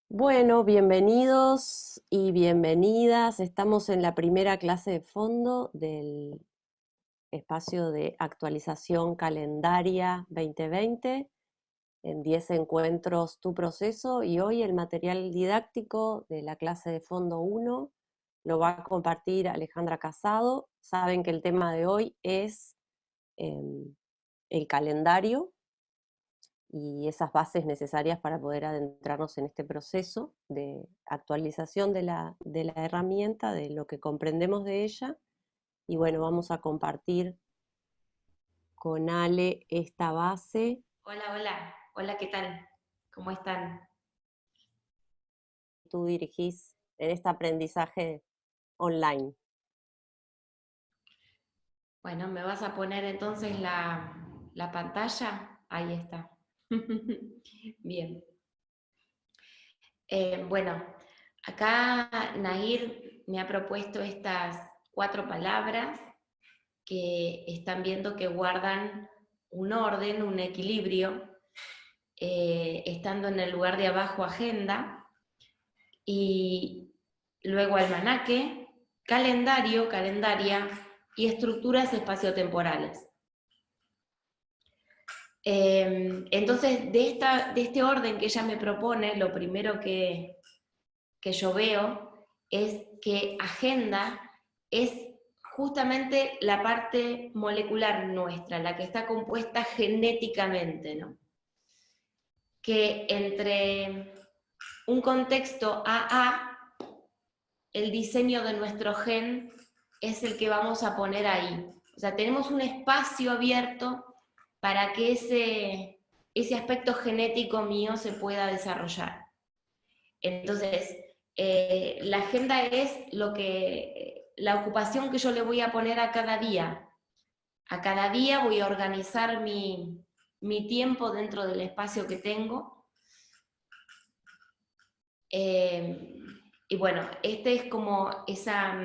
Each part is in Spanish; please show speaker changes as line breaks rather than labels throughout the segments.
Bueno, bienvenidos y bienvenidas. Estamos en la primera clase de fondo del espacio de actualización calendaria 2020 en 10 encuentros Tu Proceso, y hoy el material didáctico de la clase de fondo 1 lo va a compartir Alejandra Casado. Saben que el tema de hoy es el calendario y esas bases necesarias para poder adentrarnos en este proceso de actualización de la herramienta, de lo que comprendemos de ella. Y bueno, vamos a compartir con Ale esta base.
Hola, hola, hola, ¿qué tal? ¿Cómo están?
Tú dirigís en este aprendizaje online.
Bueno, ¿me vas a poner entonces la pantalla? Ahí está. Bien. Bueno, acá Nahir me ha propuesto estas 4 palabras que están viendo que guardan un orden, un equilibrio, estando en el lugar de abajo agenda, y luego almanaque, calendario, calendaria y estructuras espaciotemporales. Entonces, de este orden que ella me propone, lo primero que yo veo es que agenda es justamente la parte molecular nuestra, la que está compuesta genéticamente, ¿no? Que entre un contexto AA, el diseño de nuestro gen es el que vamos a poner ahí. O sea, tenemos un espacio abierto para que ese aspecto genético mío se pueda desarrollar. Entonces, la agenda es la ocupación que yo le voy a poner a cada día. A cada día voy a organizar mi tiempo dentro del espacio que tengo. Eh, y bueno, este es como esa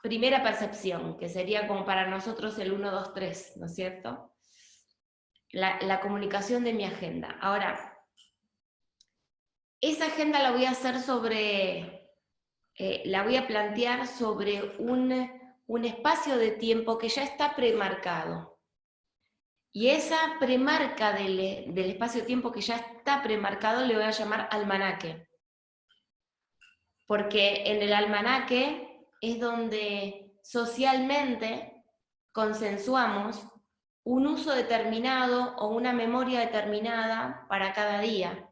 primera percepción, que sería como para nosotros el 1, 2, 3, ¿no es cierto? La comunicación de mi agenda. Ahora, esa agenda la voy a hacer la voy a plantear sobre un espacio de tiempo que ya está premarcado. Y esa premarca del espacio-tiempo que ya está premarcado le voy a llamar almanaque. Porque en el almanaque es donde socialmente consensuamos un uso determinado o una memoria determinada para cada día,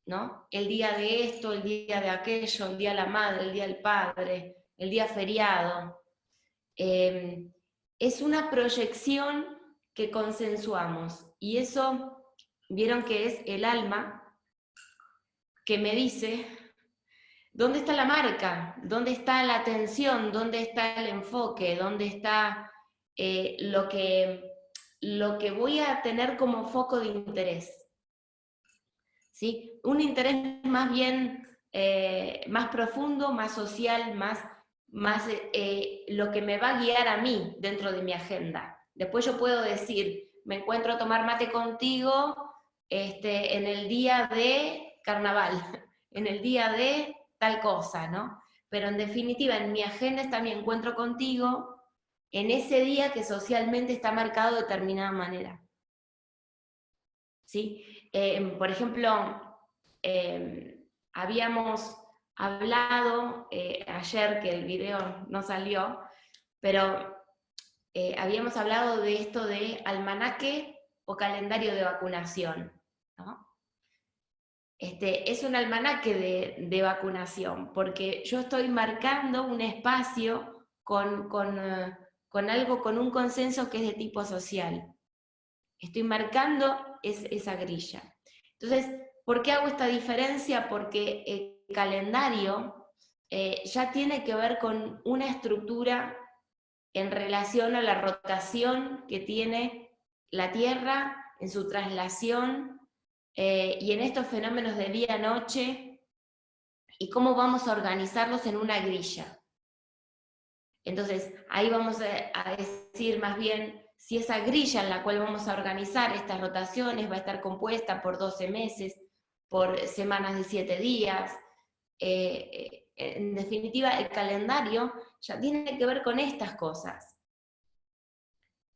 ¿no? El día de esto, el día de aquello, el día de la madre, el día del padre, el día feriado. Es una proyección que consensuamos, y eso, vieron que es el alma que me dice dónde está la marca, dónde está la atención, dónde está el enfoque, dónde está lo que voy a tener como foco de interés. ¿Sí? Un interés más bien más profundo, más social, más lo que me va a guiar a mí dentro de mi agenda. Después yo puedo decir, me encuentro a tomar mate contigo en el día de carnaval, en el día de tal cosa, ¿no? Pero en definitiva, en mi agenda está mi encuentro contigo en ese día que socialmente está marcado de determinada manera. ¿Sí? Por ejemplo, habíamos hablado ayer, que el video no salió, pero habíamos hablado de esto de almanaque o calendario de vacunación, ¿no? Es un almanaque de vacunación, porque yo estoy marcando un espacio con algo, con un consenso que es de tipo social. Estoy marcando esa grilla. Entonces, ¿por qué hago esta diferencia? Porque el calendario ya tiene que ver con una estructura en relación a la rotación que tiene la Tierra en su traslación y en estos fenómenos de día-noche, y cómo vamos a organizarlos en una grilla. Entonces, ahí vamos a decir más bien si esa grilla en la cual vamos a organizar estas rotaciones va a estar compuesta por 12 meses, por semanas de 7 días. En definitiva, el calendario ya tiene que ver con estas cosas.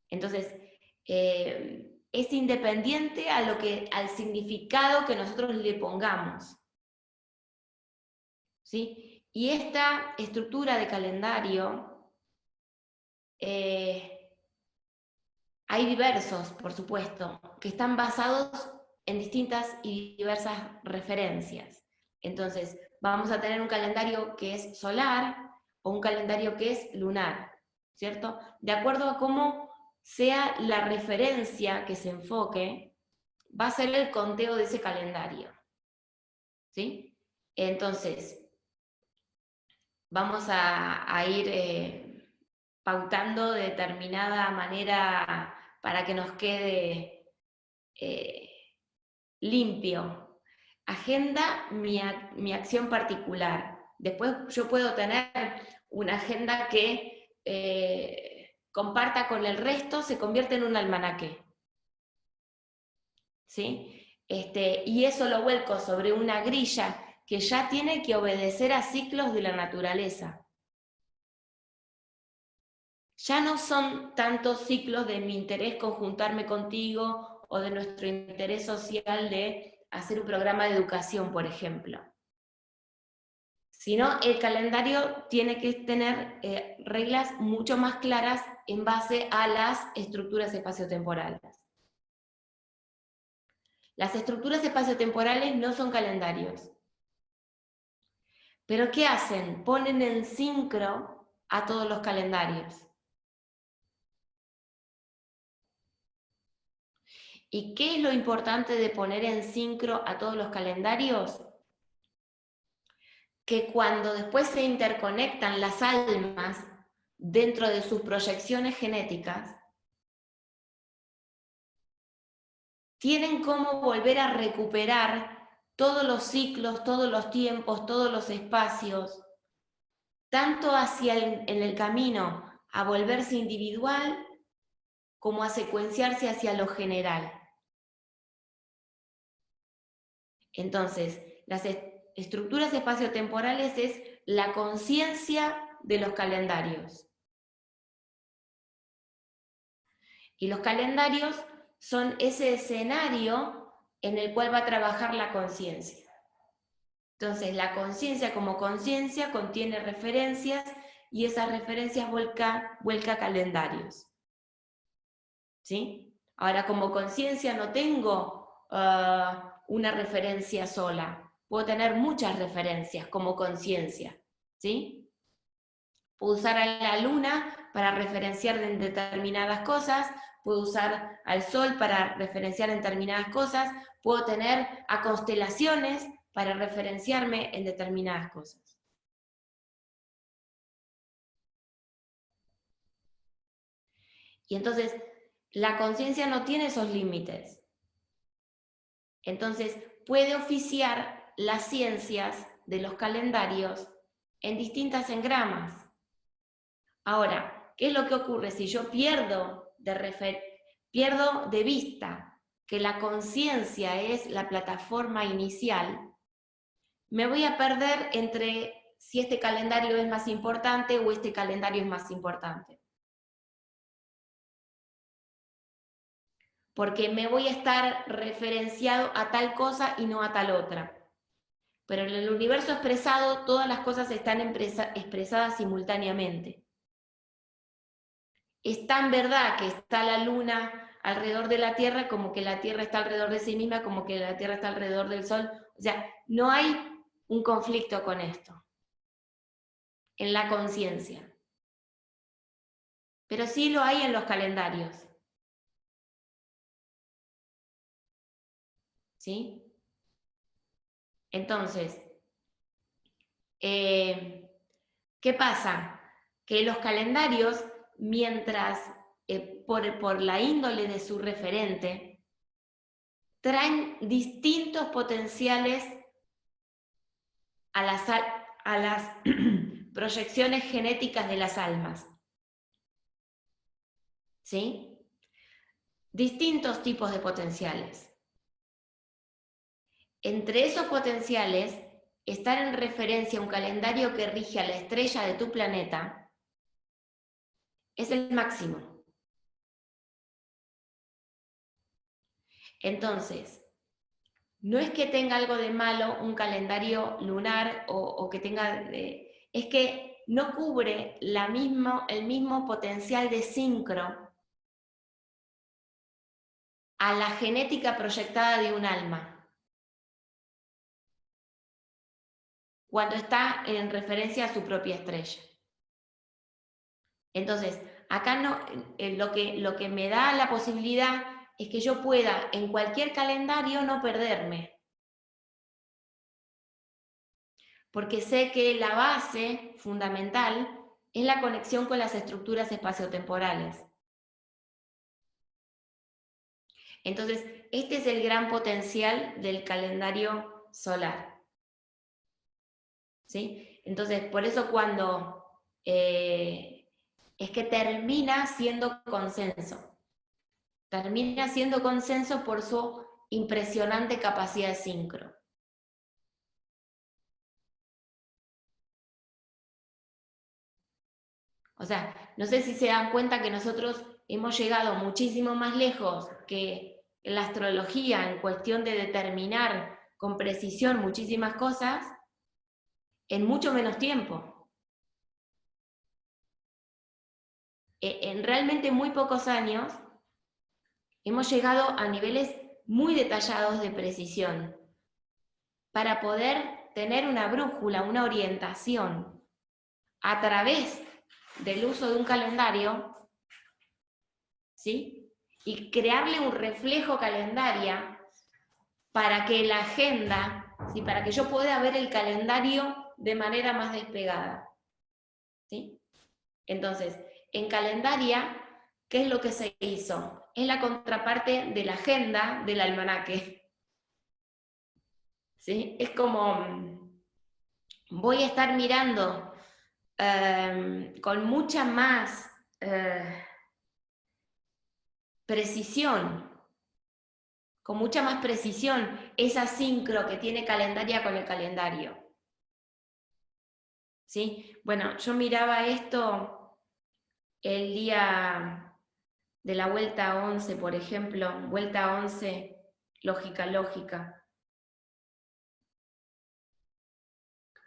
Entonces, es independiente al significado que nosotros le pongamos. ¿Sí? Y esta estructura de calendario, hay diversos, por supuesto, que están basados en distintas y diversas referencias. Entonces, vamos a tener un calendario que es solar o un calendario que es lunar, ¿cierto? De acuerdo a cómo sea la referencia que se enfoque, va a ser el conteo de ese calendario, ¿sí? Entonces, vamos a ir pautando de determinada manera para que nos quede limpio. Agenda mi acción particular. Después yo puedo tener una agenda que comparta con el resto, se convierte en un almanaque. ¿Sí? Y eso lo vuelco sobre una grilla que ya tiene que obedecer a ciclos de la naturaleza. Ya no son tantos ciclos de mi interés conjuntarme contigo o de nuestro interés social de hacer un programa de educación, por ejemplo. Sino el calendario tiene que tener reglas mucho más claras en base a las estructuras espaciotemporales. Las estructuras espaciotemporales no son calendarios. ¿Pero qué hacen? Ponen en sincro a todos los calendarios. ¿Y qué es lo importante de poner en sincro a todos los calendarios? Que cuando después se interconectan las almas dentro de sus proyecciones genéticas, tienen cómo volver a recuperar todos los ciclos, todos los tiempos, todos los espacios, tanto en el camino a volverse individual, como a secuenciarse hacia lo general. Entonces, las estructuras espaciotemporales es la conciencia de los calendarios. Y los calendarios son ese escenario en el cual va a trabajar la conciencia. Entonces, la conciencia como conciencia contiene referencias y esas referencias vuelca calendarios. ¿Sí? Ahora, como conciencia no tengo una referencia sola, puedo tener muchas referencias como conciencia, ¿sí? Puedo usar a la luna para referenciar en determinadas cosas, puedo usar al sol para referenciar en determinadas cosas, puedo tener a constelaciones para referenciarme en determinadas cosas. Y entonces, la conciencia no tiene esos límites. Entonces, puede oficiar las ciencias de los calendarios en distintas engramas. Ahora, ¿qué es lo que ocurre si yo pierdo de vista que la conciencia es la plataforma inicial? Me voy a perder entre si este calendario es más importante o este calendario es más importante. Porque me voy a estar referenciado a tal cosa y no a tal otra. Pero en el universo expresado todas las cosas están expresadas simultáneamente. Es tan verdad que está la luna alrededor de la Tierra como que la Tierra está alrededor de sí misma, como que la Tierra está alrededor del Sol. O sea, no hay un conflicto con esto en la conciencia. Pero sí lo hay en los calendarios. ¿Sí? Entonces, ¿qué pasa? Que los calendarios, mientras por la índole de su referente, traen distintos potenciales a las proyecciones genéticas de las almas. ¿Sí? Distintos tipos de potenciales. entre esos potenciales, estar en referencia a un calendario que rige a la estrella de tu planeta es el máximo. Entonces, no es que tenga algo de malo un calendario lunar o que tenga... es que no cubre el mismo potencial de sincro a la genética proyectada de un alma. Cuando está en referencia a su propia estrella. Entonces, acá no, lo que me da la posibilidad es que yo pueda en cualquier calendario no perderme. Porque sé que la base fundamental es la conexión con las estructuras espaciotemporales. Entonces, este es el gran potencial del calendario solar. ¿Sí? Entonces, por eso cuando es que termina siendo consenso. Termina siendo consenso por su impresionante capacidad de sincro. O sea, no sé si se dan cuenta que nosotros hemos llegado muchísimo más lejos que en la astrología en cuestión de determinar con precisión muchísimas cosas en mucho menos tiempo. En realmente muy pocos años hemos llegado a niveles muy detallados de precisión para poder tener una brújula, una orientación a través del uso de un calendario, ¿sí? Y crearle un reflejo calendaria para que la agenda, ¿sí? Para que yo pueda ver el calendario de manera más despegada, ¿sí? Entonces, en calendaria, ¿qué es lo que se hizo? Es la contraparte de la agenda del almanaque, ¿sí? Es como, voy a estar mirando con mucha más precisión, con mucha más precisión, esa sincro que tiene calendaria con el calendario. ¿Sí? Bueno, yo miraba esto el día de la vuelta 11, por ejemplo, vuelta 11, lógica.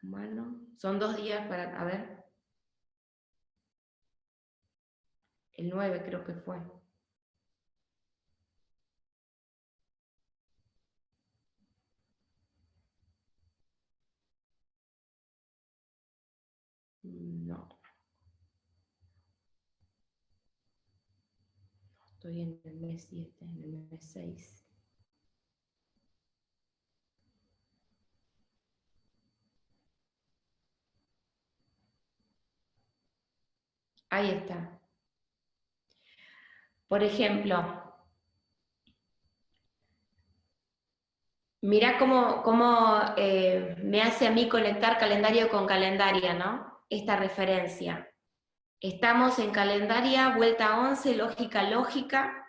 Bueno, son 2 días para, a ver, el 9 creo que fue. No. Estoy en el mes 7, en el mes 6. Ahí está. Por ejemplo, mirá cómo me hace a mí conectar calendario con calendaria, ¿no? Esta referencia. Estamos en calendaria, vuelta 11, lógica,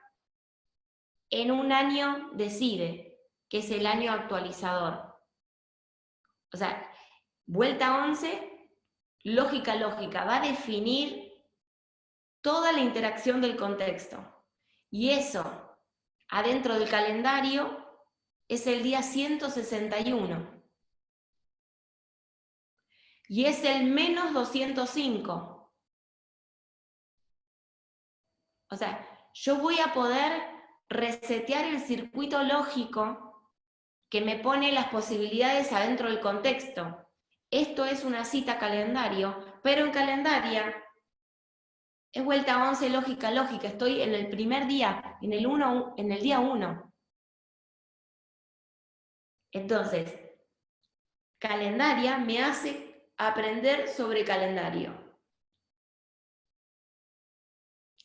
en un año decide, que es el año actualizador. O sea, vuelta 11, lógica, va a definir toda la interacción del contexto. Y eso, adentro del calendario, es el día 161. Y es el menos 205. O sea, yo voy a poder resetear el circuito lógico que me pone las posibilidades adentro del contexto. Esto es una cita calendario, pero en calendaria es vuelta 11, lógica, estoy en el primer día, en el día 1. Entonces, calendaria me hace aprender sobre calendario.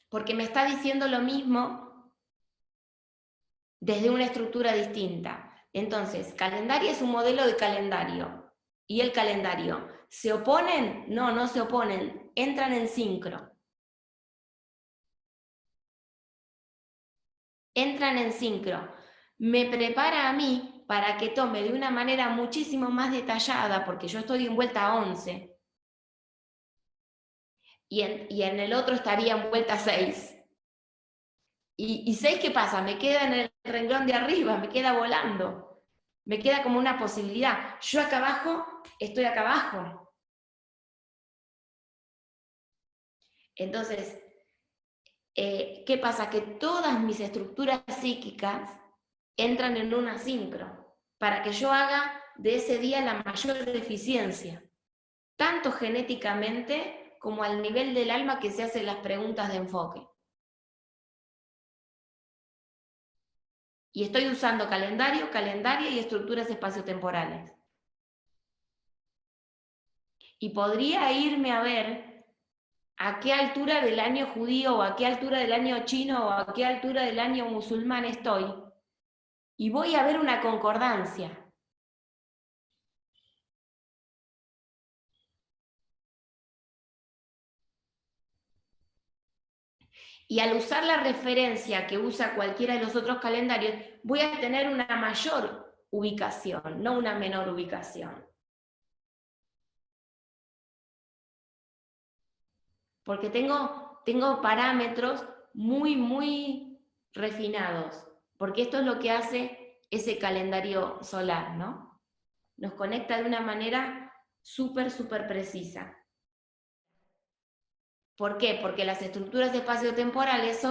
Porque me está diciendo lo mismo desde una estructura distinta. Entonces, calendaria es un modelo de calendario. ¿Y el calendario? ¿Se oponen? No, no se oponen. Entran en sincro. Entran en sincro. Me prepara a mí para que tome de una manera muchísimo más detallada, porque yo estoy en vuelta 11, y en el otro estaría en vuelta 6. Y 6, ¿qué pasa? Me queda en el renglón de arriba, me queda volando, me queda como una posibilidad. Yo acá abajo, estoy acá abajo. Entonces, ¿qué pasa? Que todas mis estructuras psíquicas entran en una sincro, para que yo haga de ese día la mayor eficiencia, tanto genéticamente como al nivel del alma que se hace las preguntas de enfoque. Y estoy usando calendario, calendaria y estructuras espaciotemporales. Y podría irme a ver a qué altura del año judío, o a qué altura del año chino, o a qué altura del año musulmán estoy, y voy a ver una concordancia. Y al usar la referencia que usa cualquiera de los otros calendarios, voy a tener una mayor ubicación, no una menor ubicación. Porque tengo parámetros muy refinados, porque esto es lo que hace ese calendario solar, ¿no? Nos conecta de una manera súper precisa. ¿Por qué? Porque las estructuras espaciotemporales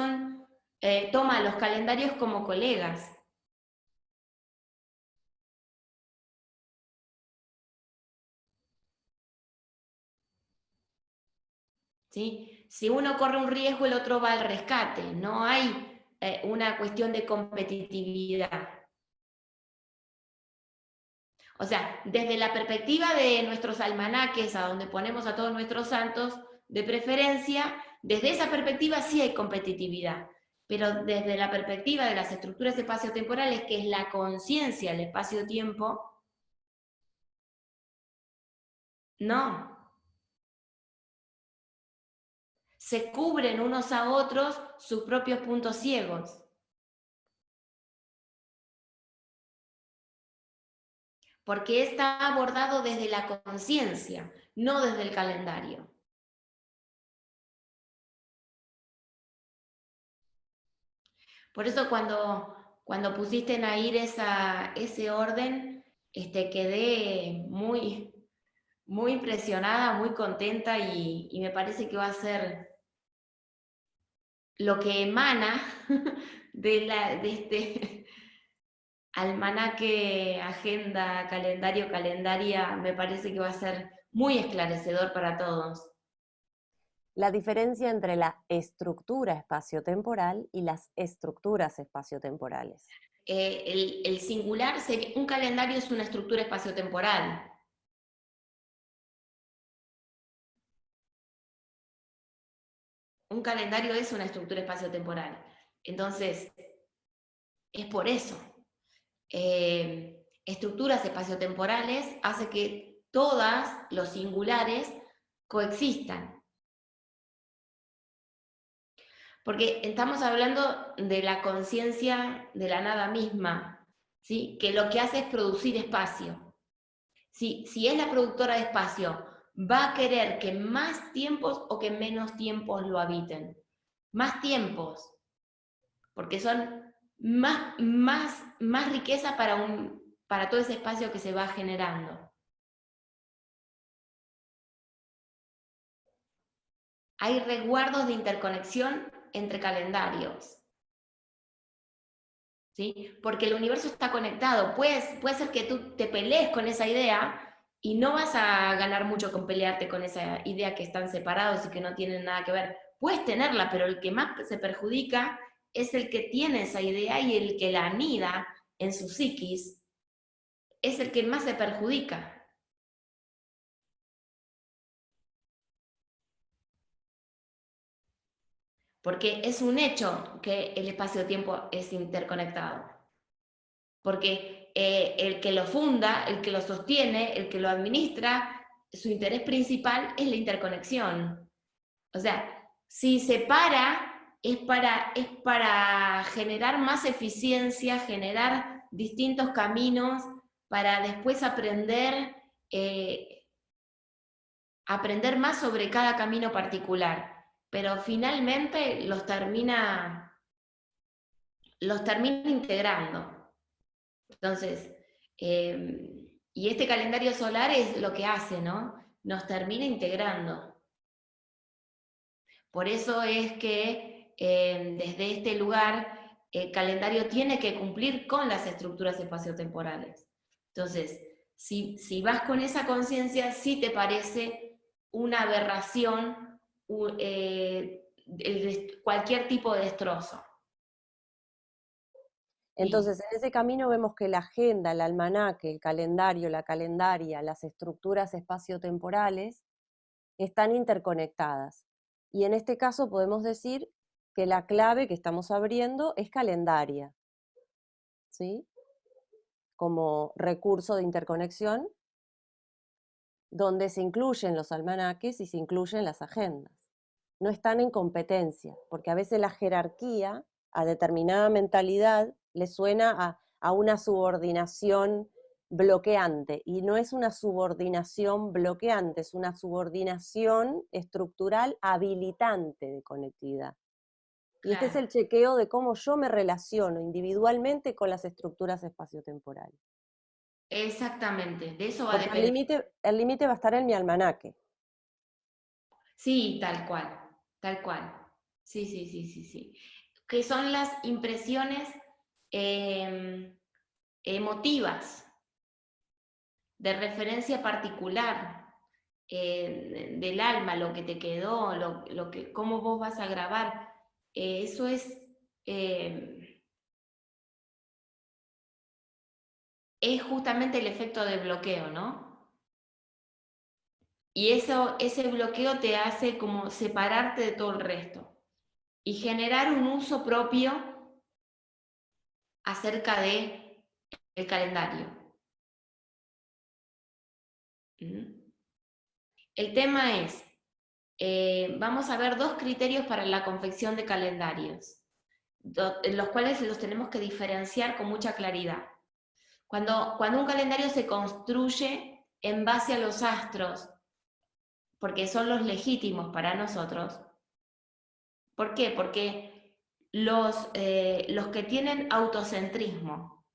toman los calendarios como colegas. ¿Sí? Si uno corre un riesgo, el otro va al rescate. No hay una cuestión de competitividad. O sea, desde la perspectiva de nuestros almanaques, a donde ponemos a todos nuestros santos, de preferencia, desde esa perspectiva sí hay competitividad. Pero desde la perspectiva de las estructuras espaciotemporales, que es la conciencia del espacio-tiempo, no. Se cubren unos a otros sus propios puntos ciegos. Porque está abordado desde la conciencia, no desde el calendario. Por eso cuando pusiste, Nair, ese orden, quedé muy impresionada, muy contenta, y me parece que va a ser lo que emana de este almanaque, agenda, calendario, calendaria. Me parece que va a ser muy esclarecedor para todos.
La diferencia entre la estructura espaciotemporal y las estructuras espaciotemporales.
El singular sería, un calendario es una estructura espaciotemporal. Un calendario es una estructura espaciotemporal. Entonces, es por eso. Estructuras espaciotemporales hace que todas los singulares coexistan. Porque estamos hablando de la conciencia de la nada misma, ¿sí? Que lo que hace es producir espacio. Si es la productora de espacio, va a querer que más tiempos o que menos tiempos lo habiten. Más tiempos, porque son más riqueza para todo ese espacio que se va generando. Hay resguardos de interconexión entre calendarios, ¿sí? Porque el universo está conectado. Puede ser que tú te pelees con esa idea y no vas a ganar mucho con pelearte con esa idea que están separados y que no tienen nada que ver. Puedes tenerla, pero el que más se perjudica es el que tiene esa idea, y el que la anida en su psiquis es el que más se perjudica. Porque es un hecho que el espacio-tiempo es interconectado. Porque el que lo funda, el que lo sostiene, el que lo administra, su interés principal es la interconexión. O sea, si se para, es para generar más eficiencia, generar distintos caminos para después aprender más sobre cada camino particular, pero finalmente los termina integrando. Entonces, y este calendario solar es lo que hace, ¿no? Nos termina integrando. Por eso es que desde este lugar el calendario tiene que cumplir con las estructuras espaciotemporales. Entonces, si vas con esa conciencia, sí te parece una aberración cualquier tipo de destrozo.
Entonces, en ese camino vemos que la agenda, el almanaque, el calendario, la calendaria, las estructuras espaciotemporales están interconectadas. Y en este caso podemos decir que la clave que estamos abriendo es calendaria, ¿sí? Como recurso de interconexión, donde se incluyen los almanaques y se incluyen las agendas. No están en competencia, porque a veces la jerarquía a determinada mentalidad le suena a una subordinación bloqueante, y no es una subordinación bloqueante, es una subordinación estructural habilitante de conectividad. Y este es
Claro.
el chequeo de cómo yo me relaciono individualmente con las estructuras espaciotemporales.
Exactamente, de eso va a
Porque
depender.
el límite va a estar en mi almanaque.
Sí, tal cual, tal cual. Sí, sí, sí, sí, sí. Que son las impresiones emotivas, de referencia particular, del alma, lo que te quedó, cómo vos vas a grabar. Eso eh, es justamente el efecto de bloqueo, ¿no? Y ese bloqueo te hace como separarte de todo el resto y generar un uso propio acerca de el calendario. El tema es, vamos a ver dos criterios para la confección de calendarios, los cuales los tenemos que diferenciar con mucha claridad. Cuando un calendario se construye en base a los astros, porque son los legítimos para nosotros. ¿Por qué? Porque los que tienen autocentrismo,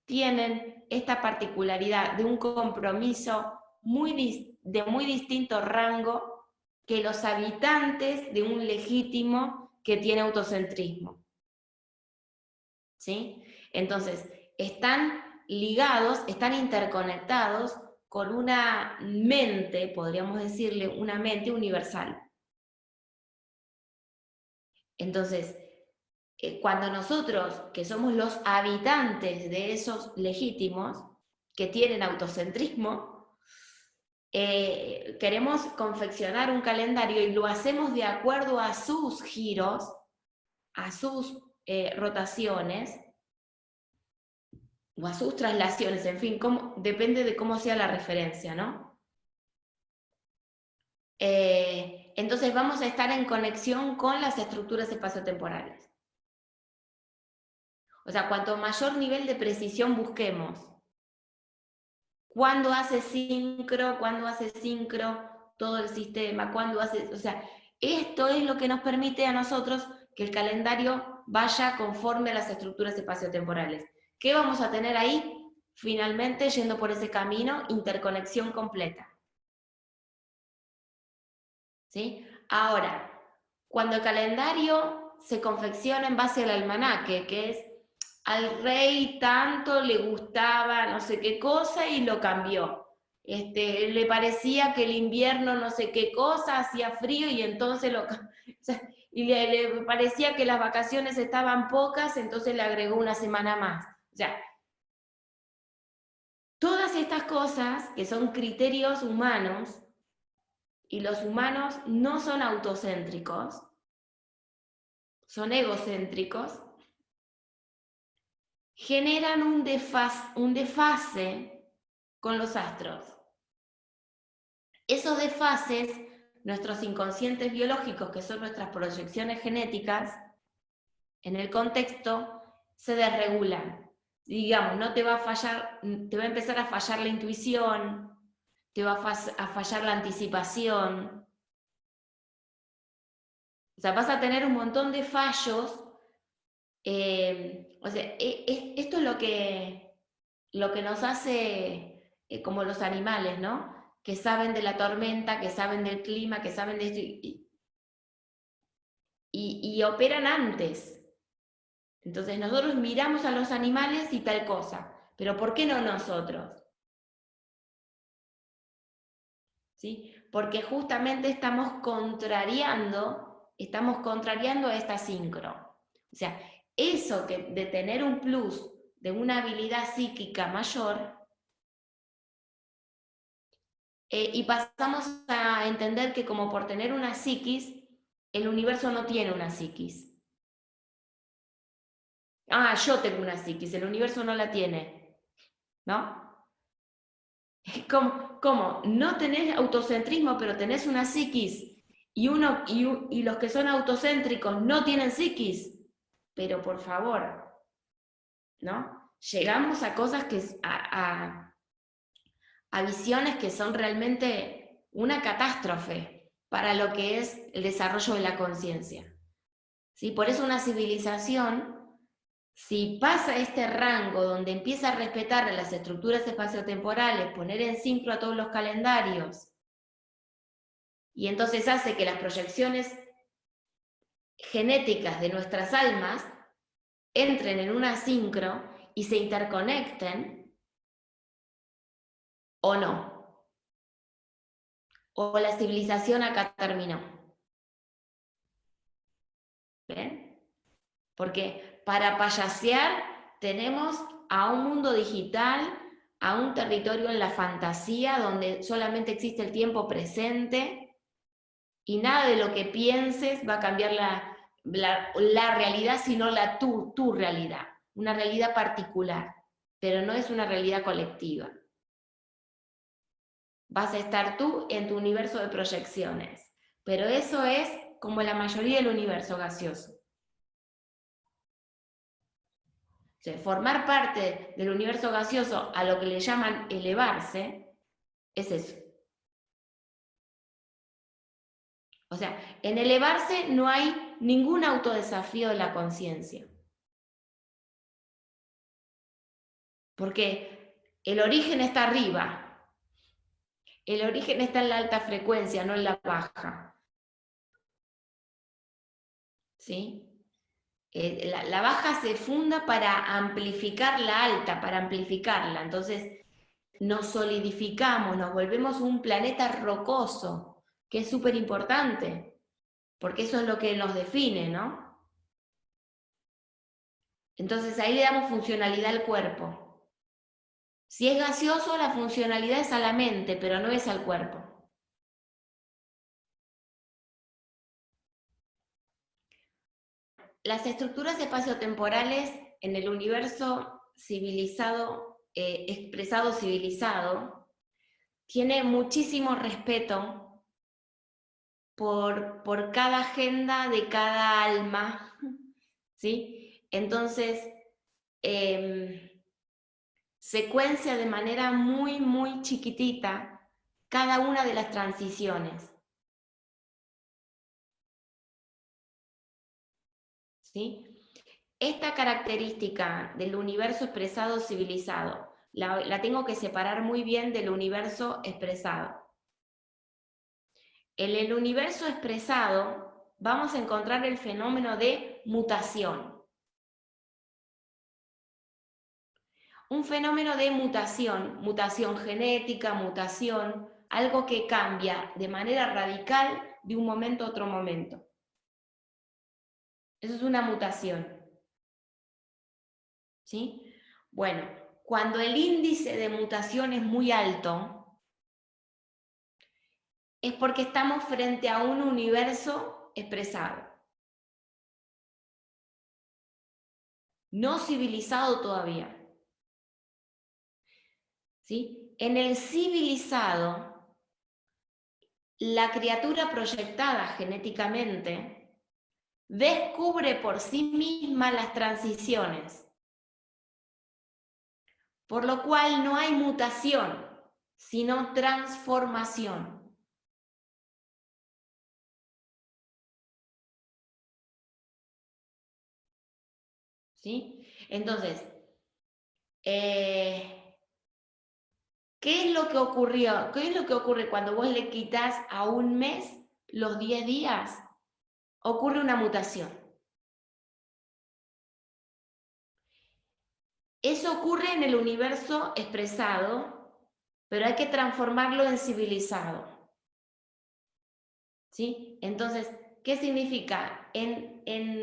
tienen esta particularidad de un compromiso de muy distinto rango que los habitantes de un legítimo que tiene autocentrismo. ¿Sí? Entonces, están ligados, están interconectados con una mente, podríamos decirle, una mente universal. Entonces, cuando nosotros, que somos los habitantes de esos legítimos, que tienen autocentrismo, queremos confeccionar un calendario y lo hacemos de acuerdo a sus giros, a sus rotaciones, o a sus traslaciones, en fin, depende de cómo sea la referencia, ¿no? Entonces vamos a estar en conexión con las estructuras espaciotemporales. O sea, cuanto mayor nivel de precisión busquemos, cuándo hace sincro todo el sistema, o sea, esto es lo que nos permite a nosotros que el calendario vaya conforme a las estructuras espaciotemporales. ¿Qué vamos a tener ahí? Finalmente, yendo por ese camino, interconexión completa. ¿Sí? Ahora, cuando el calendario se confecciona en base al almanaque, que es al rey tanto le gustaba no sé qué cosa y lo cambió. Le parecía que el invierno no sé qué cosa, hacía frío y entonces o sea, y le parecía que las vacaciones estaban pocas, entonces le agregó una semana más. O sea, todas estas cosas que son criterios humanos, y los humanos no son autocéntricos, son egocéntricos, generan un desfase con los astros. Esos desfases, nuestros inconscientes biológicos, que son nuestras proyecciones genéticas, en el contexto, se desregulan. Digamos, no te va a fallar, te va a empezar a fallar la intuición, te va a fallar la anticipación. O sea, vas a tener un montón de fallos. O sea, esto es lo que nos hace como los animales, ¿no? Que saben de la tormenta, que saben del clima, que saben de esto y operan antes. Entonces nosotros miramos a los animales y tal cosa, pero ¿por qué no nosotros? ¿Sí? Porque justamente estamos contrariando esta sincro. O sea, eso de tener un plus, de una habilidad psíquica mayor, y pasamos a entender que como por tener una psiquis, el universo no tiene una psiquis. Ah, yo tengo una psiquis, el universo no la tiene, ¿no? ¿Cómo? No tenés autocentrismo, pero tenés una psiquis, y los que son autocéntricos no tienen psiquis, pero por favor, ¿no? Llegamos a cosas a visiones que son realmente una catástrofe para lo que es el desarrollo de la conciencia. ¿Sí? Por eso una civilización, si pasa este rango donde empieza a respetar las estructuras espaciotemporales, poner en sincro a todos los calendarios, y entonces hace que las proyecciones genéticas de nuestras almas entren en una sincro y se interconecten, o no. O la civilización acá terminó. ¿Ven? Porque para payasear tenemos a un mundo digital, a un territorio en la fantasía donde solamente existe el tiempo presente y nada de lo que pienses va a cambiar la realidad, sino tu realidad, una realidad particular, pero no es una realidad colectiva. Vas a estar tú en tu universo de proyecciones, pero eso es como la mayoría del universo gaseoso. O sea, formar parte del universo gaseoso a lo que le llaman elevarse, es eso. O sea, en elevarse no hay ningún autodesafío de la conciencia. Porque el origen está arriba. El origen está en la alta frecuencia, no en la baja. ¿Sí? La baja se funda para amplificar la alta, para amplificarla. Entonces nos solidificamos, nos volvemos un planeta rocoso, que es súper importante, porque eso es lo que nos define, ¿no? Entonces ahí le damos funcionalidad al cuerpo. Si es gaseoso, la funcionalidad es a la mente, pero no es al cuerpo. Las estructuras espaciotemporales en el universo civilizado, expresado civilizado, tiene muchísimo respeto por cada agenda de cada alma, ¿sí? Entonces, secuencia de manera muy, muy chiquitita cada una de las transiciones, ¿sí? Esta característica del universo expresado civilizado la tengo que separar muy bien del universo expresado. En el universo expresado vamos a encontrar el fenómeno de mutación. Un fenómeno de mutación, mutación genética, mutación, algo que cambia de manera radical de un momento a otro momento. Eso es una mutación. ¿Sí? Bueno, cuando el índice de mutación es muy alto, es porque estamos frente a un universo expresado. No civilizado todavía. ¿Sí? En el civilizado, la criatura proyectada genéticamente descubre por sí misma las transiciones, por lo cual no hay mutación, sino transformación. ¿Sí? Entonces, ¿qué es lo que ocurrió? ¿Qué es lo que ocurre cuando vos le quitas a un mes los 10 días? Ocurre una mutación. Eso ocurre en el universo expresado, pero hay que transformarlo en civilizado. ¿Sí? Entonces, ¿qué significa? En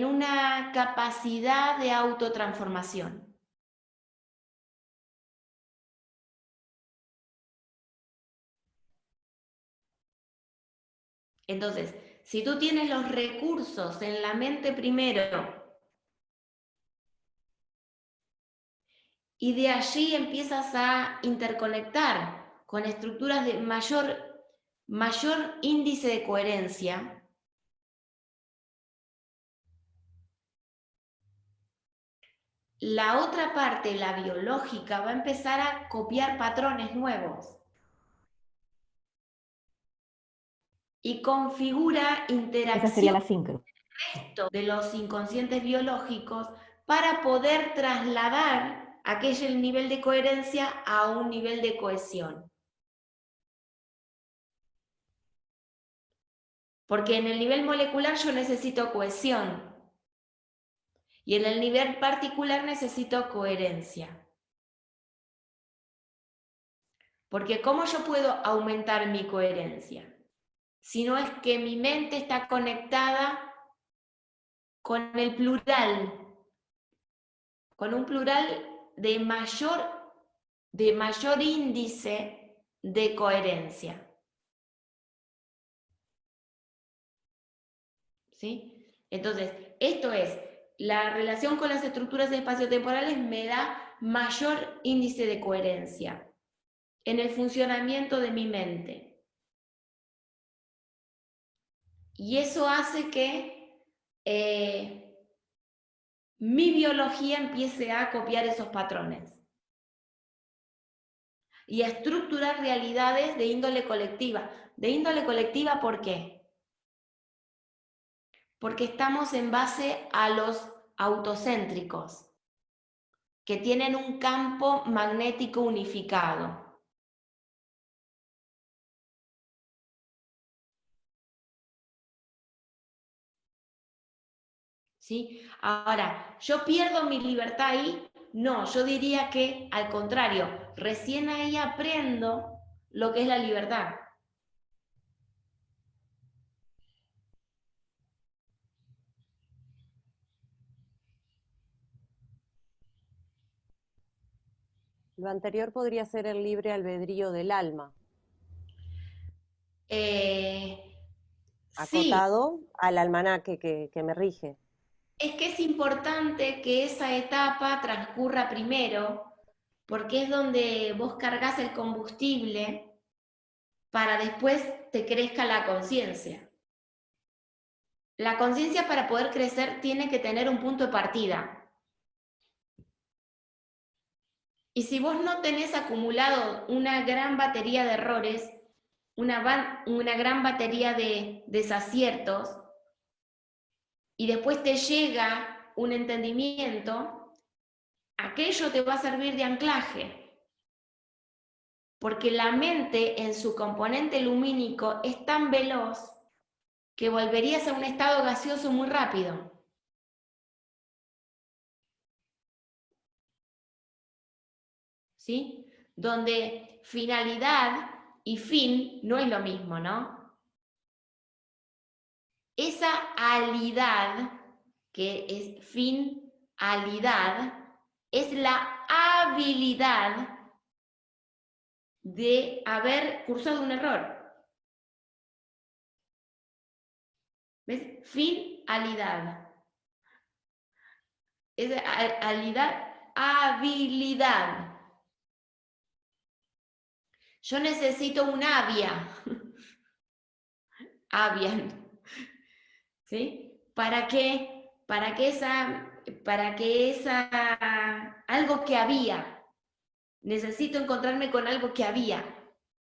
una capacidad de autotransformación. Entonces, si tú tienes los recursos en la mente primero y de allí empiezas a interconectar con estructuras de mayor índice de coherencia, la otra parte, la biológica, va a empezar a copiar patrones nuevos y configura
Esa sería
interacción
la sincro.
de los inconscientes biológicos para poder trasladar aquel nivel de coherencia a un nivel de cohesión. Porque en el nivel molecular yo necesito cohesión y en el nivel particular necesito coherencia. Porque ¿cómo yo puedo aumentar mi coherencia? Si no es que mi mente está conectada con el plural, con un plural de mayor índice de coherencia. ¿Sí? Entonces, esto es, la relación con las estructuras espaciotemporales me da mayor índice de coherencia en el funcionamiento de mi mente. Y eso hace que mi biología empiece a copiar esos patrones y a estructurar realidades de índole colectiva. ¿De índole colectiva por qué? Porque estamos en base a los autocéntricos, que tienen un campo magnético unificado. ¿Sí? Ahora, ¿yo pierdo mi libertad ahí? No, yo diría que al contrario, recién ahí aprendo lo que es la libertad.
Lo anterior podría ser el libre albedrío del alma,
Sí,
acotado al almanaque que me rige.
es que es importante que esa etapa transcurra primero, porque es donde vos cargas el combustible para después te crezca la conciencia. La conciencia para poder crecer tiene que tener un punto de partida. Y si vos no tenés acumulado una gran batería de errores, una gran batería de desaciertos, y después te llega un entendimiento, aquello te va a servir de anclaje. Porque la mente en su componente lumínico es tan veloz que volverías a un estado gaseoso muy rápido. ¿Sí? Donde finalidad y fin no es lo mismo, ¿no? Esa alidad, que es finalidad, es la habilidad de haber cursado un error. ¿Ves? Finalidad. Es alidad, habilidad. Yo necesito un avia. Avia. ¿sí? ¿Para qué? Para que algo que había, necesito encontrarme con algo que había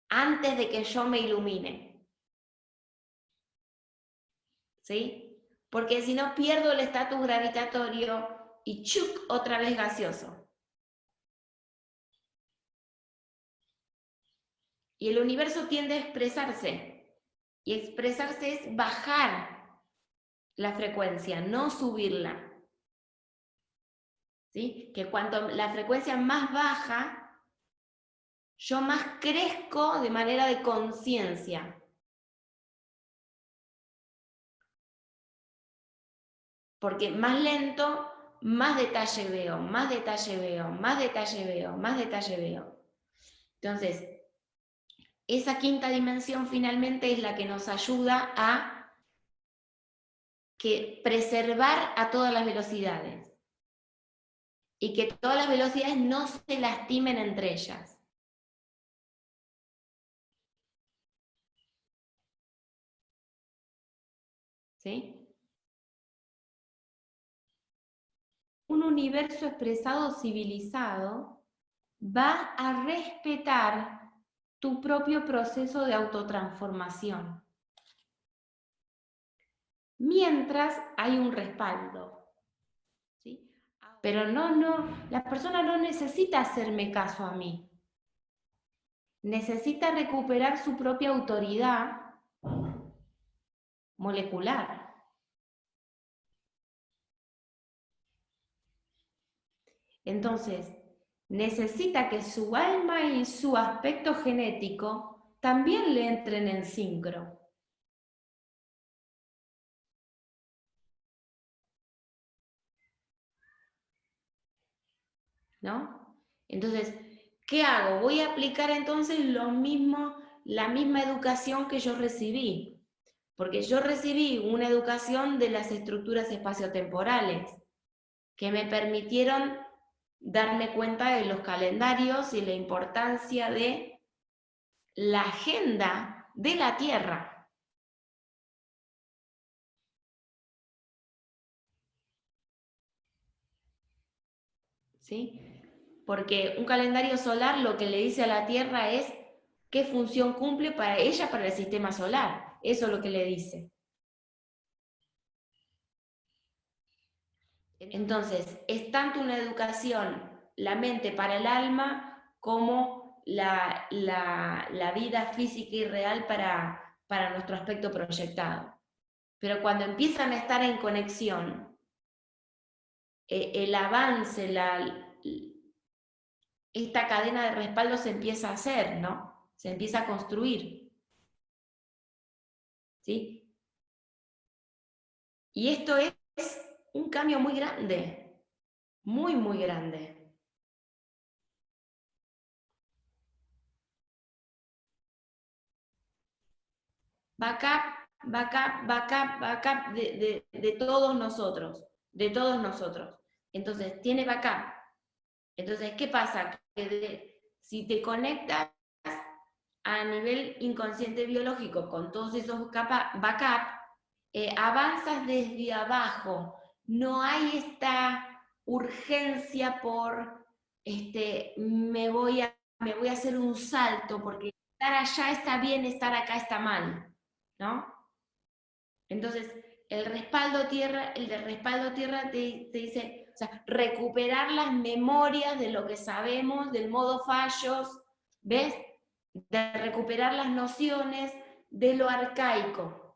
antes de que yo me ilumine, ¿sí? Porque si no pierdo el estatus gravitatorio y ¡chuc! Otra vez gaseoso. Y el universo tiende a expresarse, y expresarse es bajar la frecuencia, no subirla. ¿Sí? Que cuanto la frecuencia más baja, yo más crezco de manera de conciencia. Porque más lento, más detalle veo, más detalle veo, más detalle veo, más detalle veo. Entonces, esa quinta dimensión finalmente es la que nos ayuda a preservar a todas las velocidades. Y que todas las velocidades no se lastimen entre ellas. ¿Sí? Un universo expresado civilizado va a respetar tu propio proceso de autotransformación. Mientras hay un respaldo. ¿Sí? Pero la persona no necesita hacerme caso a mí. Necesita recuperar su propia autoridad molecular. Entonces, necesita que su alma y su aspecto genético también le entren en sincro. ¿No? Entonces, ¿qué hago? Voy a aplicar entonces la misma educación que yo recibí. Porque yo recibí una educación de las estructuras espaciotemporales que me permitieron darme cuenta de los calendarios y la importancia de la agenda de la Tierra. ¿Sí? Porque un calendario solar lo que le dice a la Tierra es qué función cumple para ella, para el sistema solar. Eso es lo que le dice. Entonces, es tanto una educación, la mente para el alma, como la vida física y real para nuestro aspecto proyectado. Pero cuando empiezan a estar en conexión, el avance, esta cadena de respaldo se empieza a hacer, ¿no? Se empieza a construir. ¿Sí? Y esto es un cambio muy grande, muy, muy grande. Backup, backup, backup, backup de todos nosotros, de todos nosotros. Entonces, tiene backup. Entonces, ¿qué pasa? Que si te conectas a nivel inconsciente biológico con todos esos backup, avanzas desde abajo. No hay esta urgencia por, me voy a hacer un salto, porque estar allá está bien, estar acá está mal, ¿no? Entonces, el respaldo tierra te dice, o sea, recuperar las memorias de lo que sabemos, del modo fallos, ¿ves? De recuperar las nociones de lo arcaico.